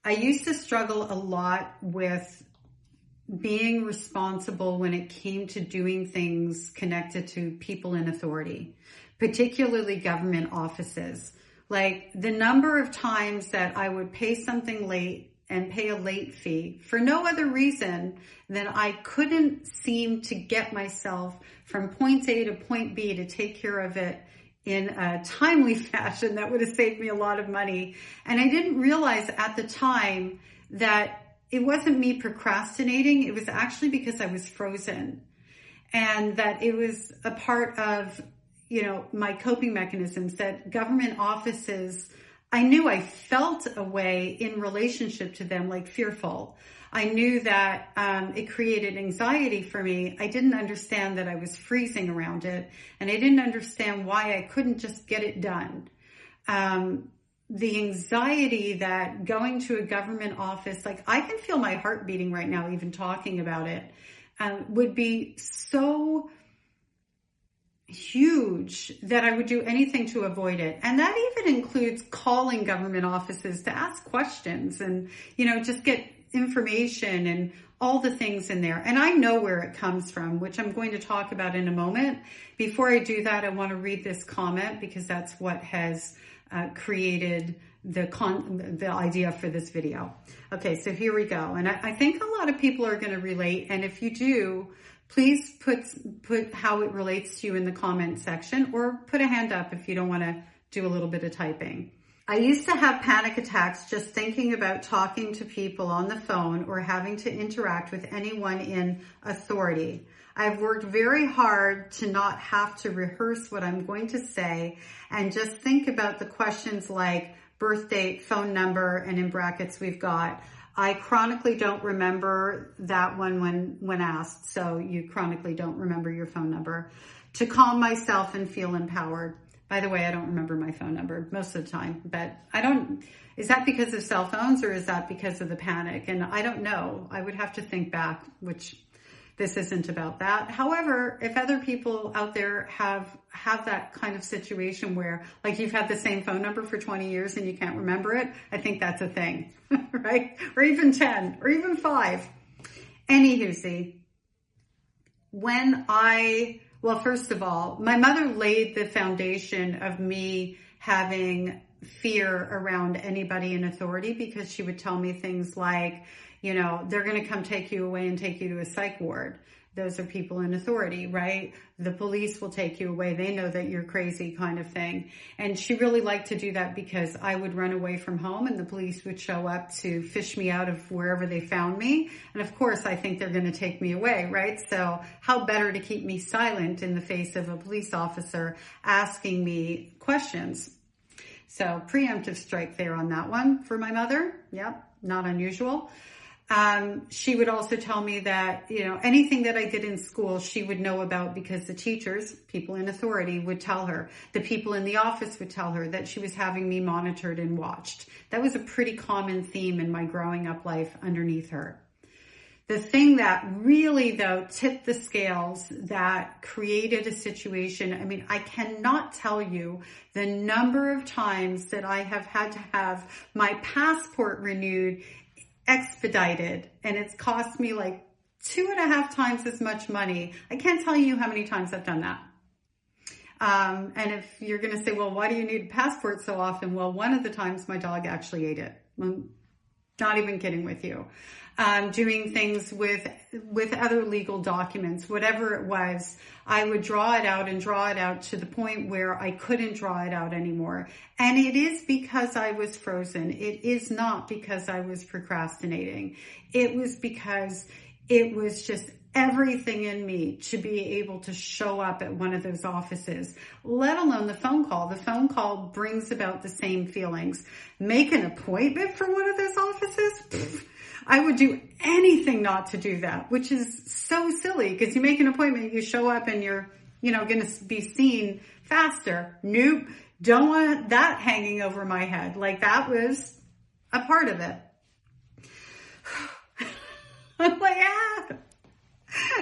I used to struggle a lot with being responsible when it came to doing things connected to people in authority, particularly government offices. Like the number of times that I would pay something late and pay a late fee for no other reason than I couldn't seem to get myself from point A to point B to take care of it in a timely fashion that would have saved me a lot of money. And I didn't realize at the time that it wasn't me procrastinating. It was actually because I was frozen, and that it was a part of, my coping mechanisms, that government offices, I knew I felt a way in relationship to them, like fearful. I knew that it created anxiety for me. I didn't understand that I was freezing around it, and I didn't understand why I couldn't just get it done. The anxiety that going to a government office, like I can feel my heart beating right now, even talking about it, would be so huge that I would do anything to avoid it. And that even includes calling government offices to ask questions and, just get information and all the things in there. And I know where it comes from, which I'm going to talk about in a moment. Before I do that, I want to read this comment because that's what has created the idea for this video. Okay, so here we go. And I think a lot of people are going to relate. And if you do, please put how it relates to you in the comment section, or put a hand up if you don't want to do a little bit of typing. I used to have panic attacks just thinking about talking to people on the phone or having to interact with anyone in authority. I've worked very hard to not have to rehearse what I'm going to say and just think about the questions like birth date, phone number, and in brackets we've got, I chronically don't remember that one when asked, so you chronically don't remember your phone number, to calm myself and feel empowered. By the way, I don't remember my phone number most of the time, but is that because of cell phones or is that because of the panic? And I don't know. I would have to think back, which this isn't about that. However, if other people out there have that kind of situation where like you've had the same phone number for 20 years and you can't remember it, I think that's a thing, right? Or even 10 or even 5. Anywho, well, first of all, my mother laid the foundation of me having fear around anybody in authority because she would tell me things like, they're going to come take you away and take you to a psych ward. Those are people in authority, right? The police will take you away. They know that you're crazy, kind of thing. And she really liked to do that because I would run away from home and the police would show up to fish me out of wherever they found me. And of course, I think they're going to take me away, right? So how better to keep me silent in the face of a police officer asking me questions? So preemptive strike there on that one for my mother. Yep, not unusual. She would also tell me that, anything that I did in school, she would know about because the teachers, people in authority, would tell her. The people in the office would tell her that she was having me monitored and watched. That was a pretty common theme in my growing up life underneath her. The thing that really, though, tipped the scales, that created a situation, I cannot tell you the number of times that I have had to have my passport renewed expedited, and it's cost me like 2.5 times as much money. I can't tell you how many times I've done that. And if you're going to say, well, why do you need a passport so often? Well, one of the times my dog actually ate it. I'm not even kidding with you. Doing things with other legal documents, whatever it was, I would draw it out to the point where I couldn't draw it out anymore. And it is because I was frozen. It is not because I was procrastinating. It was because it was just everything in me to be able to show up at one of those offices, let alone the phone call. The phone call brings about the same feelings. Make an appointment for one of those offices? I would do anything not to do that, which is so silly because you make an appointment, you show up and you're, going to be seen faster. Nope. Don't want that hanging over my head. Like that was a part of it. I'm like,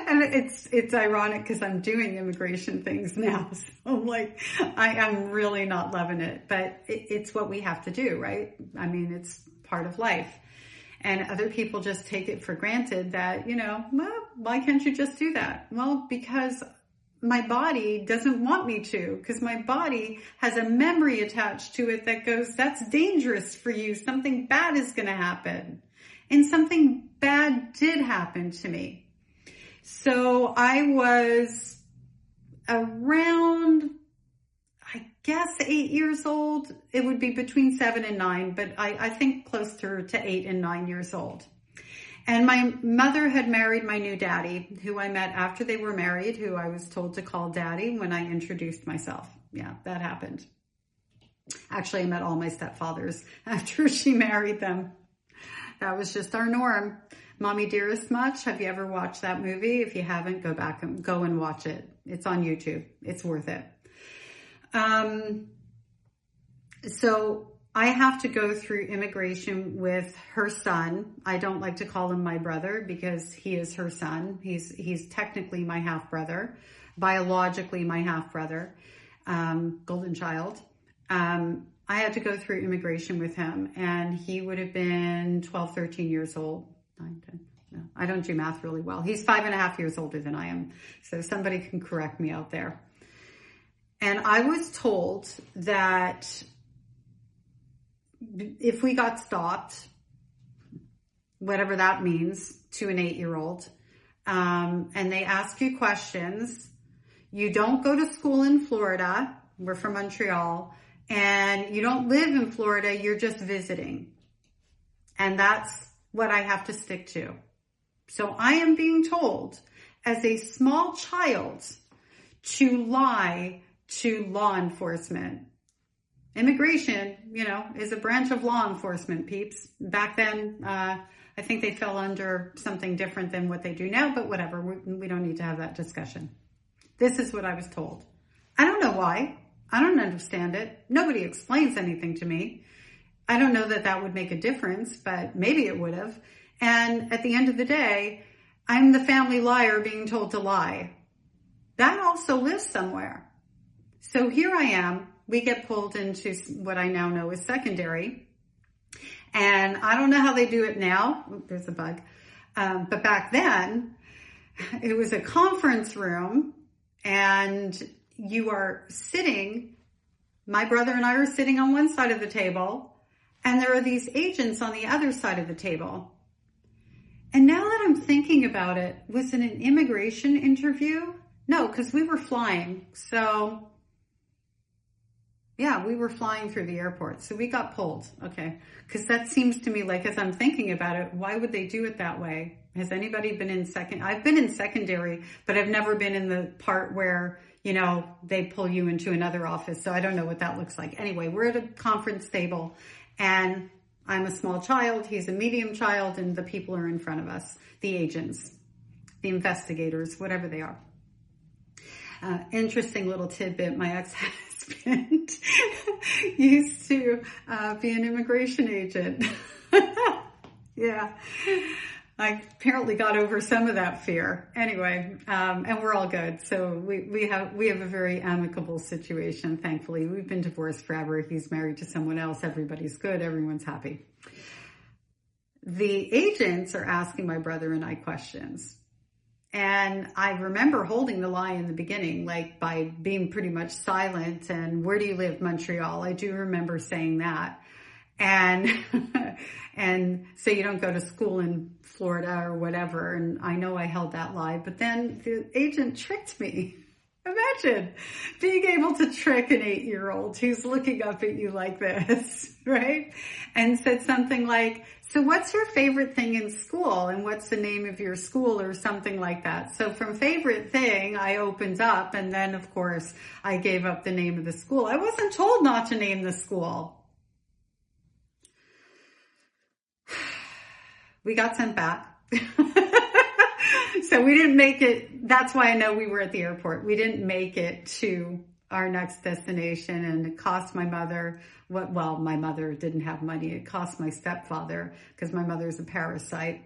And it's ironic because I'm doing immigration things now. So I'm like, I am really not loving it, but it's what we have to do, right? It's part of life. And other people just take it for granted that, well, why can't you just do that? Well, because my body doesn't want me to, because my body has a memory attached to it that goes, that's dangerous for you. Something bad is going to happen. And something bad did happen to me. So I was around, I guess, 8 years old. It would be between 7 and 9, but I think closer to 8 and 9 years old. And my mother had married my new daddy, who I met after they were married, who I was told to call daddy when I introduced myself. Yeah, that happened. Actually, I met all my stepfathers after she married them. That was just our norm. Mommy Dearest Much. Have you ever watched that movie? If you haven't, go back and go and watch it. It's on YouTube. It's worth it. So I have to go through immigration with her son. I don't like to call him my brother because he is her son. He's technically my half brother, biologically my half brother, golden child. I had to go through immigration with him, and he would have been 12, 13 years old. 9, 10. No, I don't do math really well. He's 5.5 years older than I am. So somebody can correct me out there. And I was told that if we got stopped, whatever that means to an 8-year-old, and they ask you questions, you don't go to school in Florida. We're from Montreal. And you don't live in Florida. You're just visiting. And that's what I have to stick to. So I am being told as a small child to lie to law enforcement. Immigration, is a branch of law enforcement, peeps. Back then, I think they fell under something different than what they do now, but whatever. We don't need to have that discussion. This is what I was told. I don't know why. I don't understand it. Nobody explains anything to me. I don't know that that would make a difference, but maybe it would have. And at the end of the day, I'm the family liar being told to lie. That also lives somewhere. So here I am. We get pulled into what I now know is secondary. And I don't know how they do it now. Ooh, there's a bug. But back then, it was a conference room, and you are sitting, my brother and I are sitting on one side of the table, and there are these agents on the other side of the table. And now that I'm thinking about it, was it an immigration interview? No, because we were flying. So yeah, we were flying through the airport. So we got pulled. Okay. Because that seems to me like, as I'm thinking about it, why would they do it that way? Has anybody been in I've been in secondary, but I've never been in the part where, they pull you into another office. So I don't know what that looks like. Anyway, we're at a conference table, and I'm a small child. He's a medium child, and the people are in front of us, the agents, the investigators, whatever they are. Interesting little tidbit. My ex-husband used to be an immigration agent. Yeah. I apparently got over some of that fear. Anyway, and we're all good. So we have a very amicable situation, thankfully. We've been divorced forever. He's married to someone else. Everybody's good. Everyone's happy. The agents are asking my brother and I questions. And I remember holding the lie in the beginning, like by being pretty much silent. And where do you live? Montreal. I do remember saying that. And, and so you don't go to school in Florida or whatever. And I know I held that lie, but then the agent tricked me. Imagine being able to trick an 8-year-old who's looking up at you like this, right? And said something like, so what's your favorite thing in school? And what's the name of your school, or something like that? So from favorite thing, I opened up, and then of course I gave up the name of the school. I wasn't told not to name the school. We got sent back. So we didn't make it. That's why I know we were at the airport. We didn't make it to our next destination, and it cost my mother well, my mother didn't have money. It cost my stepfather, because my mother's a parasite.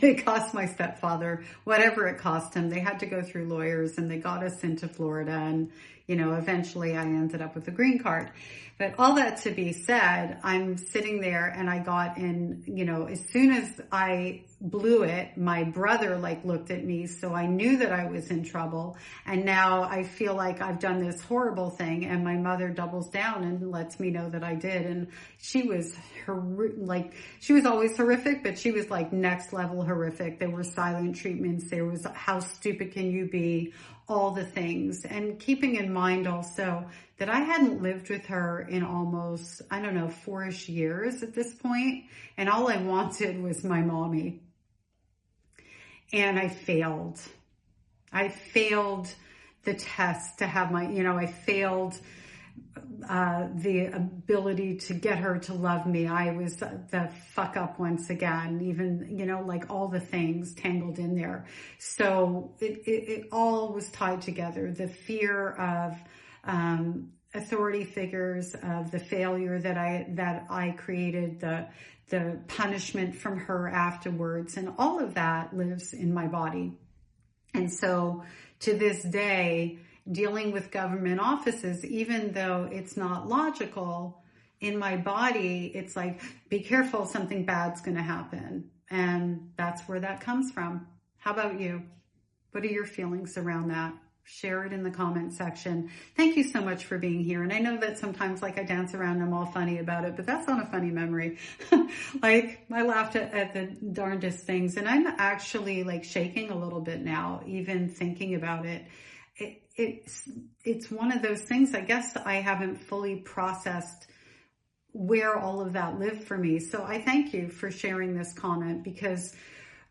It cost my stepfather whatever it cost him. They had to go through lawyers, and they got us into Florida, and eventually I ended up with a green card. But all that to be said, I'm sitting there and I got in, as soon as I blew it, my brother looked at me. So I knew that I was in trouble. And now I feel like I've done this horrible thing, and my mother doubles down and lets me know that I did. And she was she was always horrific, but she was next level horrific. There were silent treatments. There was how stupid can you be? All the things. And keeping in mind also that I hadn't lived with her in almost, 4-ish years at this point. And all I wanted was my mommy. And I failed. I failed the test to have I failed the ability to get her to love me. I was the fuck up once again, even, all the things tangled in there. So it all was tied together. The fear of authority figures, of the failure that I created, the punishment from her afterwards, and all of that lives in my body. And so to this day, dealing with government offices, even though it's not logical, in my body, it's be careful, something bad's going to happen. And that's where that comes from. How about you? What are your feelings around that? Share it in the comment section. Thank you so much for being here. And I know that sometimes I dance around and I'm all funny about it, but that's not a funny memory. I laughed at the darndest things, and I'm actually shaking a little bit now, even thinking about it. It's one of those things, I guess I haven't fully processed where all of that lived for me. So I thank you for sharing this comment, because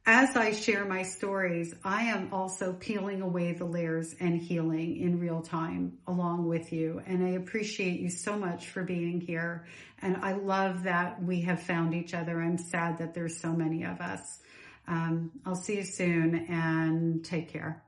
as I share my stories, I am also peeling away the layers and healing in real time along with you. And I appreciate you so much for being here. And I love that we have found each other. I'm sad that there's so many of us. I'll see you soon, and take care.